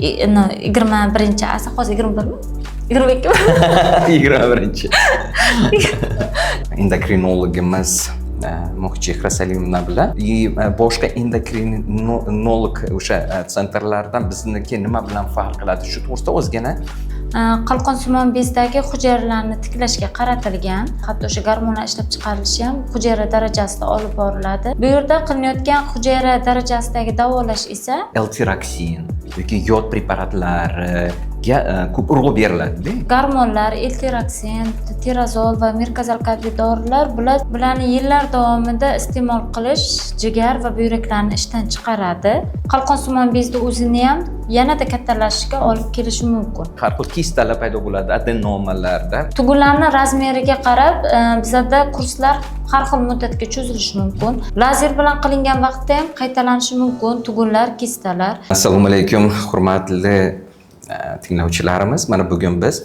21 asr hozir 21mi? 22mi? 21. Endokrinologimiz Muhchehra Salimovna bilan boshqa endokrinolog o'sha sentrlardan bizniki nima bilan farq qiladi? Shu to'g'risida o'zgina Qalqonsimon bezdagi hujayralarni tiklashga qaratilgan, hatto o'sha gormonlar ishlab chiqarilishi ham hujayra darajasida olib boriladi. Bu yerda qilinayotgan hujayra darajasidagi davolash esa L-tiroksin yoki yod preparatlariga ko'p urg'u beriladi. gormonlar, L-tiroksin, tirazol va mirkazalkaviy dorilar bularni yillar davomida iste'mol qilish jigar va buyraklarni ishdan chiqaradi. Qalqonsimon bezni o'zini ham yanada kattalashishiga olib kelishi mumkin. Har xil kistalar paydo bo'ladi adenomalarda. Tugunlarning razmeriga qarab bizada kurslar har xil muddatga cho'zilishi mumkin. Lazer bilan qilingan vaqtda ham qaytalanishi mumkin tugunlar, kistalar. Assalomu alaykum, hurmatli tinglovchilarimiz. Mana bugun biz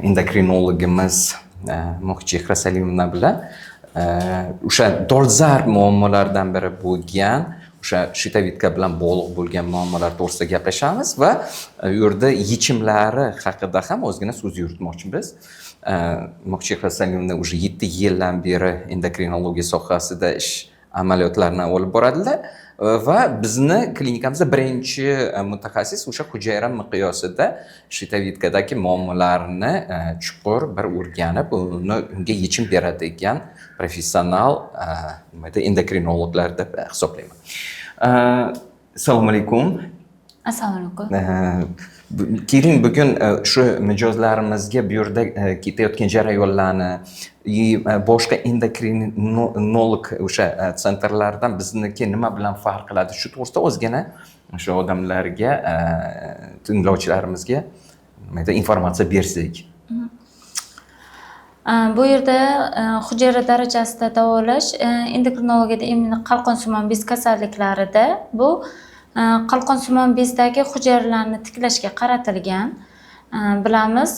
endokrinologimiz Muhchehra Salimovna bilan o'sha dolzarb muammolardan biri bo'lgan o'sha shitavitka bilan bog'liq bo'lgan muammolar to'g'risida gaplashamiz va u yerda yechimlari haqida ham o'zgina so'z yuritmoqchimiz. Muhchehra Salimovna уже 7 yildan beri endokrinologiya sohasida ish amaliyotlarini olib boradilar va bizni klinikamizda birinchi mutaxassis o'sha hujayra miqyosida shitavitkadagi muammolarni chuqur bir o'rganib, unga yechim beradigan professional endokrinologlar deb hisoblayman. Assalomu alaykum. Assalomu alaykum. Keling bugun shu mijozlarimizga bu yerda ketayotgan jarayonlarni boshqa endokrinolog o'sha sentrlardan bizniki nima bilan farq qiladi? Shu to'g'risida o'zgina o'sha odamlarga, tinglovchilarimizga informatsiya bersak. Bu yerda hujayra darajasida davolash endokrinologiyada immuniy qalqonsimon bez kasalliklarida bu qalqonsimon bezdagi hujayralarni tiklashga qaratilgan. Bilamiz,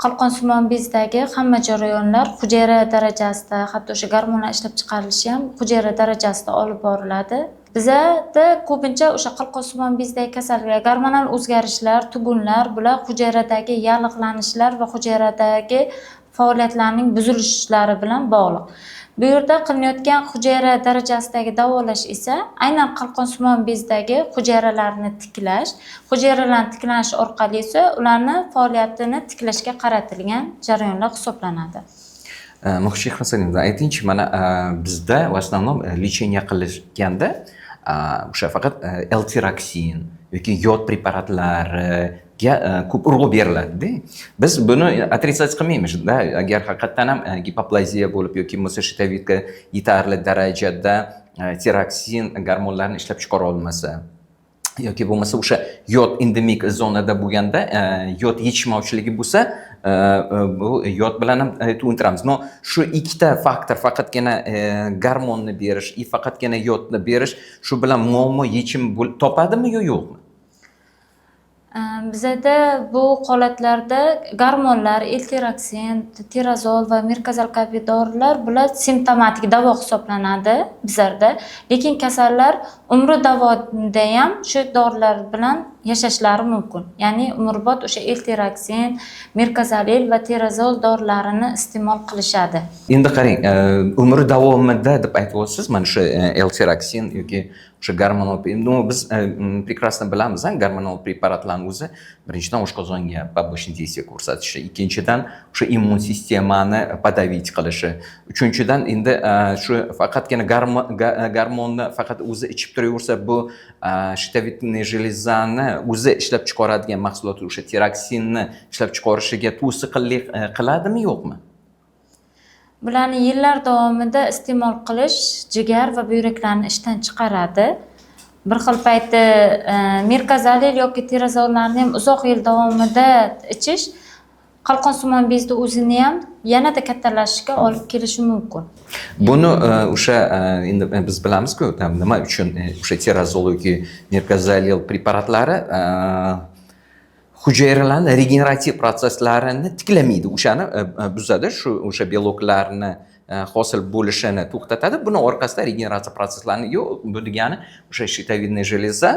qalqonsimon bezdagi hamma jarayonlar hujayra darajasida, hatto o'sha gormonlar ishlab chiqarilishi ham hujayra darajasida olib boriladi. Bizada ko'pincha o'sha qalqonsimon bezdagi kasalliklar, gormonal o'zgarishlar, tugunlar, bular hujayradagi yallig'lanishlar va hujayradagi faoliyatlarning buzilishlari bilan bog'liq. Bu yerda qilinayotgan hujayra darajasidagi davolash esa aynan qalqonsimon bezdagi hujayralarni tiklash, hujayralarni tiklanish orqali esa ularni faoliyatini tiklashga qaratilgan jarayonlar hisoblanadi. Muhchehra Salimovna, aytingchi, mana bizda в основном lecheniya qilishganda o'sha faqat L-tiroksin yoki yod preparatlariga ko'p urg'u beriladi. Biz buni отрицать qilmaymiz-da. Agar haqiqatan ham gipoplaziya bo'lib yoki bo'lmasa shitavitka yetarli darajada tiroksin gormonlarini ishlab chiqara olmasa yoki bo'lmasa o'sha yod endemik zonada bo'lganda yod yetishmovchiligi bo'lsa, bu yod bilan ham tushuntiramiz. No, shu ikkita faktor, faqatgina gormonni berish, faqatgina yodni berish, shu bilan muammo yechim topadimi yo yo'qmi? Bizada bu holatlarda gormonlar, L-tiroksin, tirazol va mirkazalkaviy dorilar bular simptomatik davo hisoblanadi bizlarda. Lekin kasallar umri davomida ham shu dorilar bilan yashashlari mumkin. Ya'ni umrbod o'sha L-tiroksin, mirkazalil va tirazol dorilarini iste'mol qilishadi. Endi qarang, umri davomida deb aytyapsiz, mana shu L-tiroksin yoki o'sha gormonal, biz прекрасно bilamiz, gormonal preparatlarning o'zi birinchidan oshqozonga побочный действие ko'rsatishi, ikkinchidan o'sha immun sistemani подавить qilishi, uchinchidan endi shu faqatgina gormonni faqat o'zi ichib turaversa, bu shitavitniy железani o'zi ishlab chiqaradigan mahsulot o'sha tiroksinni ishlab chiqarishiga to'sqinlik qiladimi yo'qmi? Bularni yillar davomida iste'mol qilish jigar va buyraklarni ishdan chiqaradi. Bir xil payti mirkazalil yoki tirazollarni ham uzoq yil davomida ichish qalqonsimon bezni o'zini ham yanada kattalashishiga olib kelishi mumkin. Buni o'sha endi biz bilamiz-ku, nima uchun o'sha tirazol yoki mirkazalil preparatlari hujayralarning regenerativ prosesslarini tiklamaydi, o'shani buzadi, o'sha beloklarni hosil bo'lishini to'xtatadi. Buni orqasida regeneratsiya prosesslari yo'q. Bu degani o'sha shitovidniy железа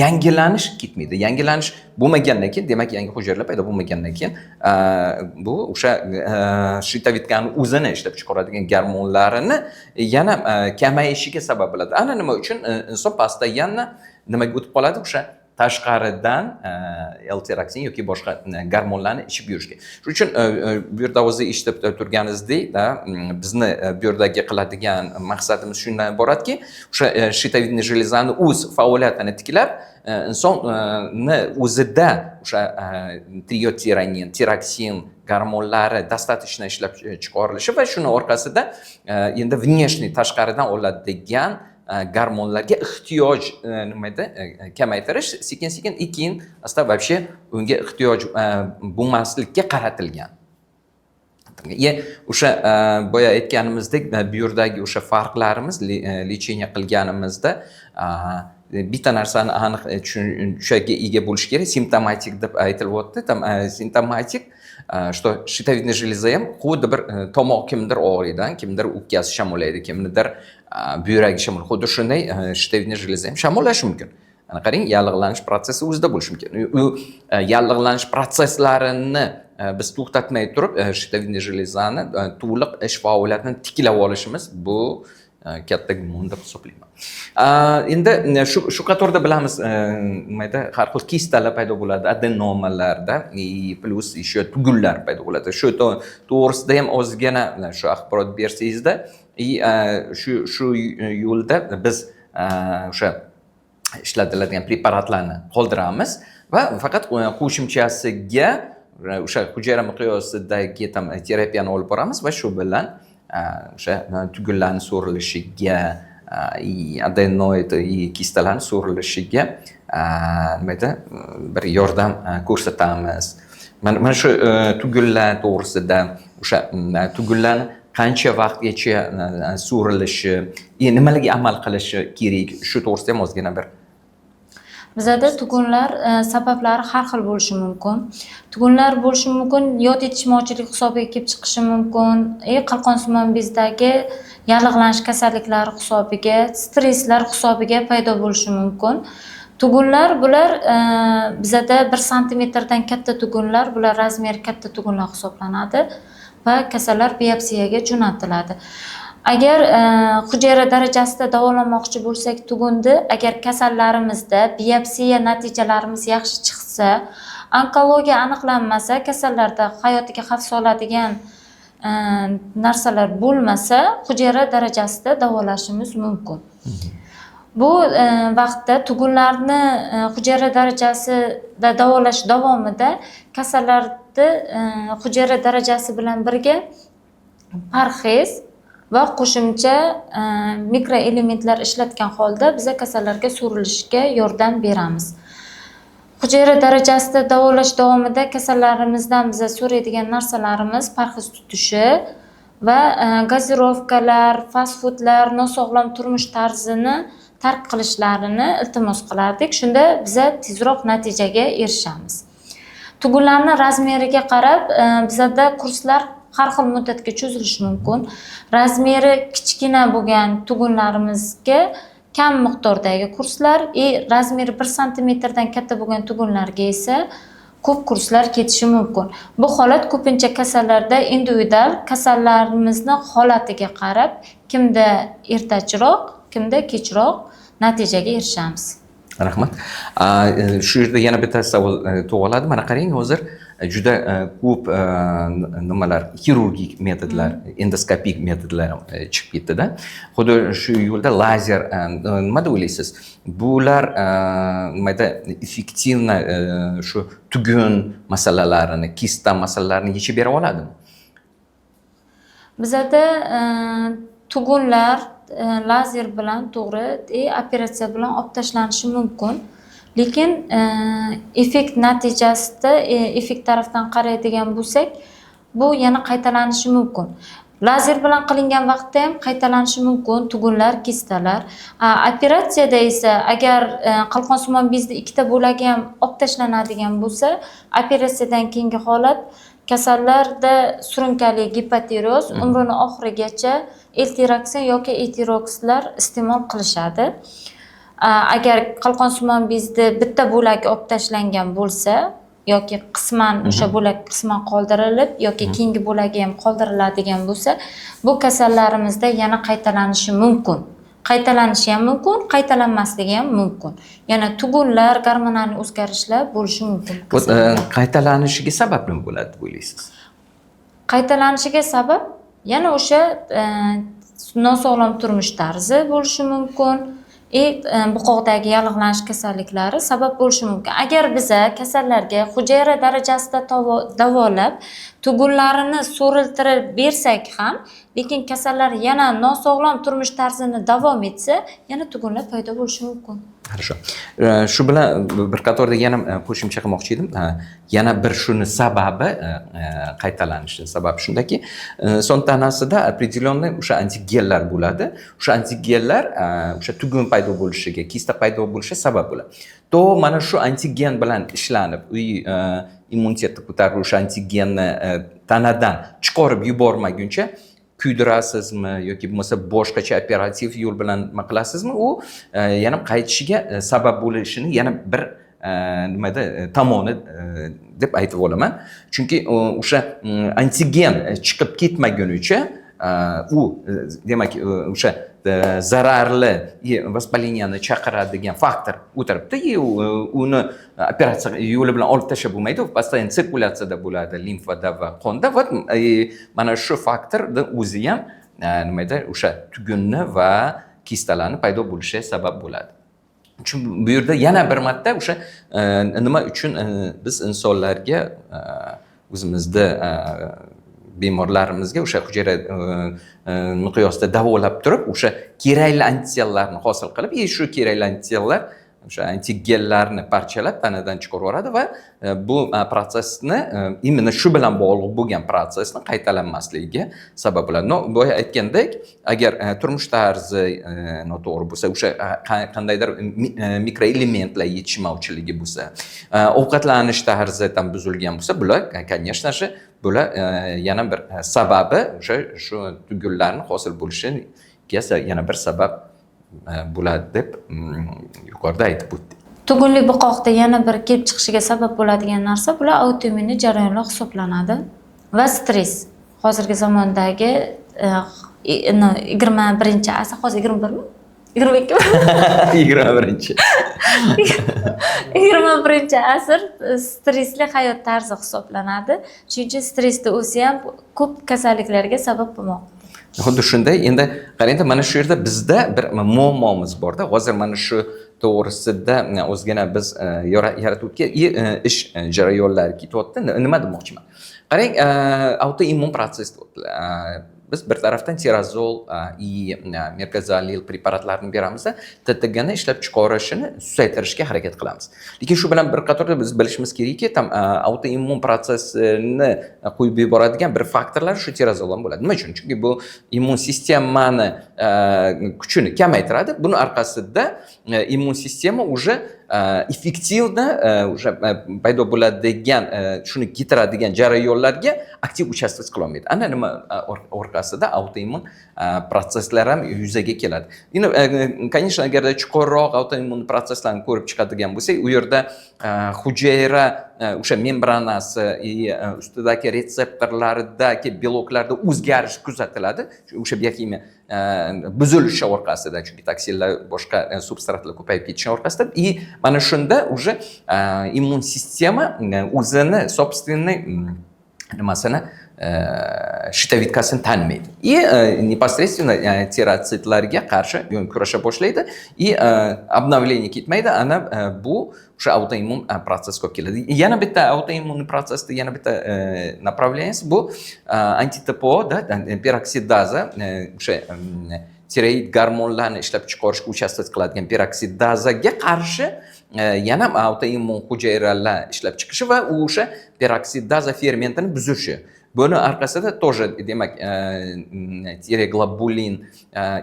yangilanish ketmaydi. Yangilanish bo'lmagandan keyin, demak yangi hujayralar paydo bo'lmagandan keyin bu o'sha shitovidkani o'zini ishlab chiqaradigan gormonlarini yana kamayishiga sabab bo'ladi. Ana nima uchun inson pastda yana nimaga o'tib qoladi? O'sha tashqaridan L-tiroksin yoki boshqa gormonlarni ichib yurishga. Shuning uchun bu yerda o'zi eshitib turganingizdek, bizni bu yerdagi qiladigan maqsadimiz shundan iboratki, o'sha shitovidniy железani o'z faoliyatini tiklab, insonni o'zida o'sha triotironin, tiroksin gormonlari достаточно ishlab chiqarilishi va shuni orqasida endi внешний tashqaridan oladigan gormonlarga ehtiyoj nimada kamaytirish sekin-sekin keyin asta вообще unga ehtiyoj bo'lmaslikka qaratilgan. O'sha boya aytganimizdek, bu yerdagi o'sha farqlarimiz lecheniya qilganimizda bitta narsani aniq tushunchaga ega bo'lish kerak. Simptomatik deb aytilyapti. Simptomatik что shitovidniy железа ham xuddi bir tomoq kimdir og'riydi, kimdir o'pkasi shamollaydi, kimdir buyuragi shamol. Xuddi shunday shitovidniy железа ham shamollashi mumkin. Ana qarang, yallig'lanish prosessi o'zida bo'lishi mumkin. U yallig'lanish prosesslarini biz to'xtatmay turib, shitovidniy железani to'liq ish faoliyatini tiklab olishimiz bu katta gumon deb hisoblayman. Endi shu qatorda bilamiz, nimada har xil kistalar paydo bo'ladi, adenomalarda, plus еще tugunlar paydo bo'ladi. Shu to'g'risida ham ozgina shu axborot bersangizda, shu yo'lda biz o'sha ishlatiladigan preparatlarni qoldiramiz va faqat qo'shimchasiga o'sha hujayra miqyosidagi terapiyani olib boramiz va shu bilan o'sha tugunlarni so'rilishiga, adenoid kistalarni so'rilishiga nimada bir yordam ko'rsatamiz. Mana shu tugunlar to'g'risida, o'sha tugunlarni qancha vaqtgacha so'rilishi, nimalarga amal qilishi kerak, shu to'g'risida ham ozgina bir. Bizada tugunlar sabablari har xil bo'lishi mumkin. Tugunlar bo'lishi mumkin, yod yetishmovchilik hisobiga kelib chiqishi mumkin, qalqonsimon bezdagi yallig'lanish kasalliklari hisobiga, stresslar hisobiga paydo bo'lishi mumkin. Tugunlar bular bizada 1 santimetrdan katta tugunlar, bular razmeri katta tugunlar hisoblanadi va kasallar biopsiyaga jo'natiladi. Agar hujayra darajasida davolamoqchi bo'lsak tugunni, agar kasallarimizda biopsiya natijalarimiz yaxshi chiqsa, onkologiya aniqlanmasa, kasallarda hayotiga xavf soladigan narsalar bo'lmasa, hujayra darajasida davolashimiz mumkin. Bu vaqtda tugunlarni hujayra darajasida davolash davomida kasallarni hujayra darajasi bilan birga parhez va qo'shimcha mikroelementlar ishlatgan holda biz kasallarga so'rilishga yordam beramiz. Hujayra darajasida davolash davomida kasallarimizdan biz so'raydigan narsalarimiz parhez tutishi va gazirovkalar, fast foodlar, nosog'lom turmush tarzini tark qilishlarini iltimos qilardik. Shunda biz tezroq natijaga erishamiz. Tugunlarning razmeriga qarab bizda kurslar har xil muddatga cho'zilishi mumkin. Razmeri kichkina bo'lgan tugunlarimizga kam miqdordagi kurslar, razmeri 1 santimetrdan katta bo'lgan tugunlarga esa ko'p kurslar ketishi mumkin. Bu holat ko'pincha kasallarda individual kasallarimizni holatiga qarab kimda ertachiroq, kimda kechroq natijaga erishamiz. Rahmat. Shu yerda yana bitta savol tug'iladi. Mana qarang, hozir juda ko'p nimalar, xirurgik metodlar, endoskopik metodlar chiqib ketdi-da. Xuddi shu yo'lda lazer, nima deb o'ylaysiz? Bular nimada effektivna shu tugun masalalarini, kista masalalarini yechib bera oladimi? Bizada tugunlar lazer bilan to'g'ri operatsiya bilan olib tashlanishi mumkin. Lekin effekt natijasida effekt tarafdan qaraydigan bo'lsak, bu yana qaytalanishi mumkin. Lazer bilan qilingan vaqtda ham qaytalanishi mumkin tugunlar, kistalar. Operatsiyada esa agar qalqonsimon bezni ikkita bo'lagiga ham olib tashlanadigan bo'lsa, operatsiyadan keyingi holat kasallarda surunkali gipotiroz umrini oxirigacha eltiroksin yoki etirokslar iste'mol qilishadi. Agar qalqonsimon bezni bitta bo'lagi olib tashlangan bo'lsa yoki qisman o'sha bo'lak qisman qoldirilib yoki keyingi bo'lagi ham qoldiriladigan bo'lsa, bu kasallarimizda yana qaytalanishi mumkin. Qaytalanishi ham mumkin, qaytalanmasligi ham mumkin. Yana tugunlar, gormonal o'zgarishlar bo'lishi mumkin. Qaytalanishiga sabab nima bo'ladi deb o'ylaysiz? Qaytalanishiga sabab yana o'sha nosog'lom turmush tarzi bo'lishi mumkin. Buqoqdagi yallig'lanish kasalliklari sabab bo'lishi mumkin. Agar biza kasallarga hujayra darajasida davolab, tugunlarini so'riltirib bersak ham, lekin kasallar yana nosog'lom turmush tarzini davom etsa, yana tugunlar paydo bo'lishi mumkin. Хорошо. Shu bilan bir qatorda yana qo'shimcha qilmoqchi edim. Yana bir shuni sababi qaytalanishi sababi shundaki, inson tanasida определенный o'sha antigenlar bo'ladi. O'sha antigenlar o'sha tugun paydo bo'lishiga, kista paydo bo'lishiga sabab bo'ladi. To mana shu antigen bilan ishlanib, immunitetni ko'tarib o'sha antigenni tanadan chiqarib yubormaguncha kuydirasizmi yoki bo'lmasa boshqacha operativ yo'l bilan nima qilasizmi, u yana qaytishiga sabab bo'lishini yana bir nimada tomoni deb aytib olaman. Chunki o'sha antigen chiqib ketmagunicha u demak o'sha zararli vоспаленияni chaqiradigan faktor o'tiribdi, uni operatsiya yo'li bilan olib tashlab bo'lmaydi, u постоянно sirkulyatsiyada bo'ladi, limfada va qonda. Va mana shu faktorni o'zi ham nimada o'sha tugunni va kistalarni paydo bo'lishiga sabab bo'ladi. Chunki bu yerda yana bir marta o'sha nima uchun biz insonlarga o'zimizda bemorlarimizga o'sha hujayra miqyosida davolab turib, o'sha kerakli antitelalarni hosil qilib, shu kerakli antitelalar o'sha antigenlarni parchalab tanadan chiqarib yuboradi va bu prosesni именно shu bilan bog'liq bo'lgan prosesni qaytalanmasligiga sabab bo'ladi. Boya aytgandek, agar turmush tarzi noto'g'ri bo'lsa, o'sha qandaydir mikroelementlar yetishmovchiligi bo'lsa, ovqatlanish tarzi ham buzilgan bo'lsa, bular, конечно же, bular yana bir sababi o'sha shu tugunlarning hosil bo'lishiga yana bir sabab bo'ladi deb yuqorida aytib o'tdik. Tugunli buqoqda yana bir kelib chiqishiga sabab bo'ladigan narsa bular autoimmun jarayonlar hisoblanadi va stress. Hozirgi zamondagi 21-asr, hozir 21mi? 22mi? 21. 21-asr stressli hayot tarzi hisoblanadi. Chunki stressda o'zi ham ko'p kasalliklarga sabab bo'lmoqda. Xuddi shunday. Endi qarang, mana shu yerda bizda bir muammomiz borda. Hozir mana shu to'g'risida o'zgina biz yaratib o'tgan ish jarayonlari ketyapti. Nima demoqchiman? Qarang, autoimmun proses biz bir tarafdan tirazol и merkazalil preparatlarni beramiz, TTGni ishlab chiqarishini susaytirishga harakat qilamiz. Lekin shu bilan bir qatorda biz bilishimiz kerakki, autoimmun prosesini qo'yib yuboradigan bir faktorlar shu tirazol ham bo'ladi. Nima uchun? Chunki bu immun sistemani kuchini kamaytiradi. Buning orqasida immun sistema уже effektivni уже paydo bo'ladigan shuni ketiradigan jarayonlarga aktiv uchastkasi qila olmaydi. Ana nima orqasida autoimmun proseslar ham yuzaga keladi. Endi, конечно, agarda chuqurroq autoimmun proseslarni ko'rib chiqadigan bo'lsak, u yerda hujayra o'sha membranasi ustidagi retseptorlardagi beloklarda o'zgarish kuzatiladi. O'sha biokimiya buzilishi orqasida, chunki toksinlar boshqa substratlar ko'payib ketishi orqasida, mana shunda уже immun sistema o'zini собственный nimasini shitavitkasini tanmaydi. Непосредственно tiratsitlarga qarshi kurasha boshlaydi. Обновление ketmaydi. Ana bu o'sha autoimmun prosesga olib keladi. Yana bitta autoimmun prosesda yana bitta направленияsi bu antitpo da peroksidaza, o'sha tiroid gormonlarni ishlab chiqarishga uchastkasi qiladigan peroksidazaga qarshi yana autoimmun hujayralar ishlab chiqishi va o'sha peroksidaza fermentini buzishi. Buni orqasida тоже, demak, tireoglobulin,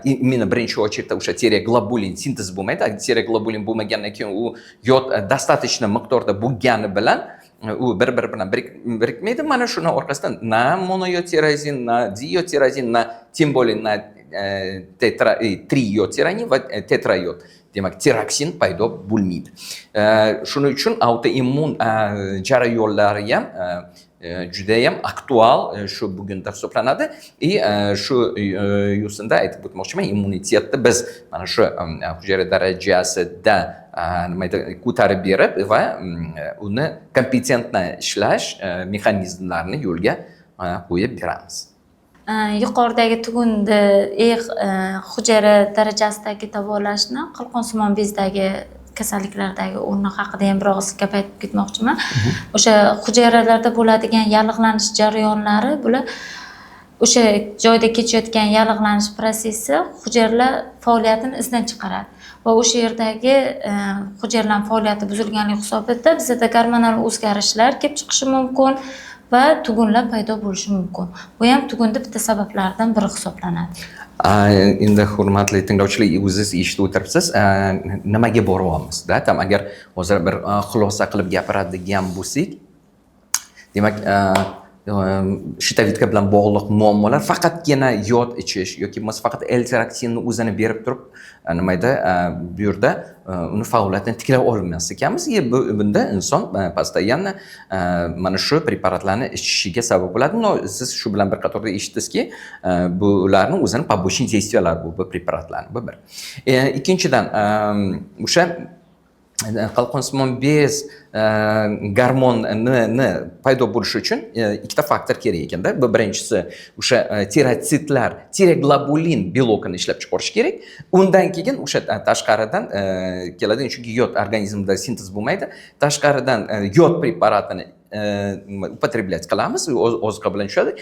именно birinchi очередda o'sha tireoglobulin sintez bo'lmaydi. Tireoglobulin bo'lmagandan keyin u yod достаточно miqdorda bo'lgani bilan u bir-biri bilan birikmaydi. Mana shuni orqasidan na monoyotirazin, na diotirazin, na tем более na triotirazin va tetrayot. Demak, tiraksin paydo bo'lmaydi. Shuning uchun autoimmun jarayonlari ham juda ham aktual shu bugunda hisoblanadi. Shu yo'sinda aytib o'tmoqchiman, immunitetni biz mana shu hujayra darajasida ko'tarib berib va uni kompetentni ishlash mexanizmlarini yo'lga qo'yib beramiz. Yuqoridagi tugunni hujayra darajasidagi davolashni qalqonsimon bezdagi kasalliklardagi o'rni haqida ham bir og'iz gap aytib ketmoqchiman. O'sha hujayralarda bo'ladigan yallig'lanish jarayonlari, bular o'sha joyda kechayotgan yallig'lanish prosessi hujayralar faoliyatini izdan chiqaradi va o'sha yerdagi hujayralar faoliyati buzilganligi hisobida bizda gormonal o'zgarishlar kelib chiqishi mumkin va tugunlar paydo bo'lishi mumkin. Bu ham tugunni bitta sabablaridan biri hisoblanadi. Endi hurmatli tinglovchilar, o'zingiz eshitib o'tiribsiz, nimaga boryapmiz-da? Agar hozir bir xulosa qilib gapiradigan bo'lsak, demak, shitavitka bilan bog'liq muammolar faqatgina yod ichish yoki bo'lmasa faqat L-tiraksinni o'zini berib turib, bu yerda uni faoliyatini tiklay olmas ekanmiz. Bunda inson постоянно mana shu preparatlarni ichishiga sabab bo'ladi. Siz shu bilan bir qatorda eshitdingizki, bularni o'zini побочный действиялari bu preparatlarning bu bir. Ikkinchidan, o'sha qalqonsimon bez gormonini paydo bo'lishi uchun ikkita faktor kerak ekanda. Bu birinchisi o'sha tirotsitlar tiroglobulin belokini ishlab chiqarish kerak. Undan keyin o'sha tashqaridan keladi, chunki yod organizmda sintez bo'lmaydi. Tashqaridan yod preparatini употреблять qilamiz, oziqa bilan tushadi.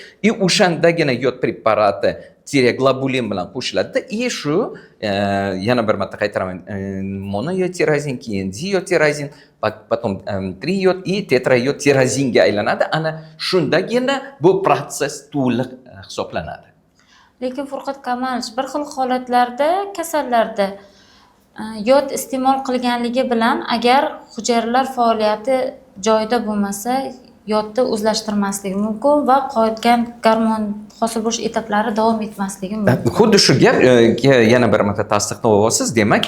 O'shandagina yod preparati tiroglobulin bilan qo'shiladi. Shu yana bir marta qaytaraman, monoyotirazin, keyin diotirazin, потом triiod и tetraiodtirazinga aylanadi. Ana shundagina bu proses to'liq hisoblanadi. Lekin Furqat Kamalish, bir xil holatlarda kasallarda yod iste'mol qilganligi bilan agar hujayralar faoliyati joyida bo'lmasa, yodni o'zlashtirmasligi mumkin va qolgan gormon hosil bo'lish etaplari davom etmasligi mumkin. Xuddi shu gap yana bir marta tasdiqlab olasiz. Demak,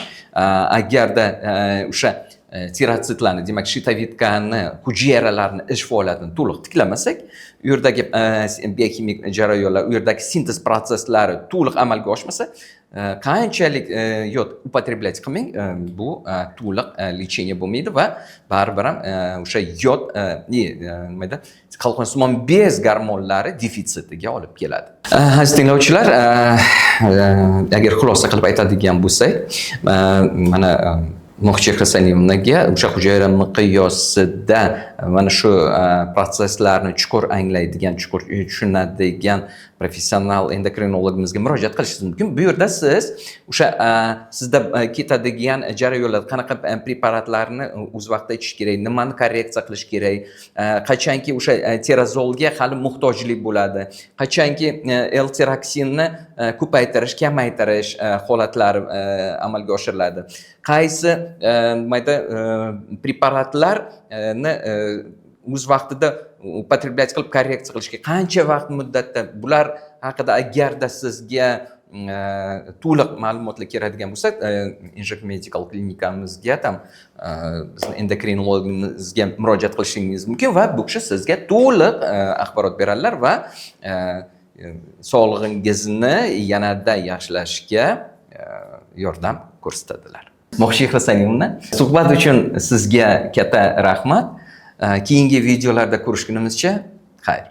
agarda o'sha tirotsitlarni, demak, shitavitkani, hujayralarni ish faoliyatini to'liq tiklamasak, u yerdagi biokimik jarayonlar, u yerdagi sintez prosesslari to'liq amalga oshmasa, qanchalik yod употреблять qilmang, bu to'liq lecheniya bo'lmaydi va baribir ham o'sha yod nimadir, qalqonsimon bez gormonlari defitsitiga olib keladi. Aziz tinglovchilar, agar xulosa qilib aytadigan bo'lsak, mana Mohcheh Hasaniyevnaga o'sha hujayra miqyosida mana shu proseslarni chuqur anglaydigan, chuqur tushunadigan professional endokrinologimizga murojaat qilishingiz mumkin. Bu yerda siz o'sha sizda ketadigan jarayonlar, qanaqa preparatlarni o'z vaqtida ichish kerak, nimani korreksiya qilish kerak, qachonki o'sha tirazolga hali muhtojlik bo'ladi, qachonki L-tiraksinni ko'paytirish, kamaytirish holatlari amalga oshiriladi. Qaysi preparatlarni o'z vaqtida употреблять qilib korreksiya qilishga qancha vaqt muddatda, bular haqida agarda sizga to'liq ma'lumotlar kerakadigan bo'lsa, Inject Medical klinikamizga bizni endokrinologimizga murojaat qilishingiz mumkin va bu kishi sizga to'liq axborot beradilar va sog'lig'ingizni yanada yaxshilashga yordam ko'rsatadilar. Mohcheh Hasaniyevna, suhbat uchun sizga katta rahmat. Keyingi videolarda ko'rishgunimizcha xayr.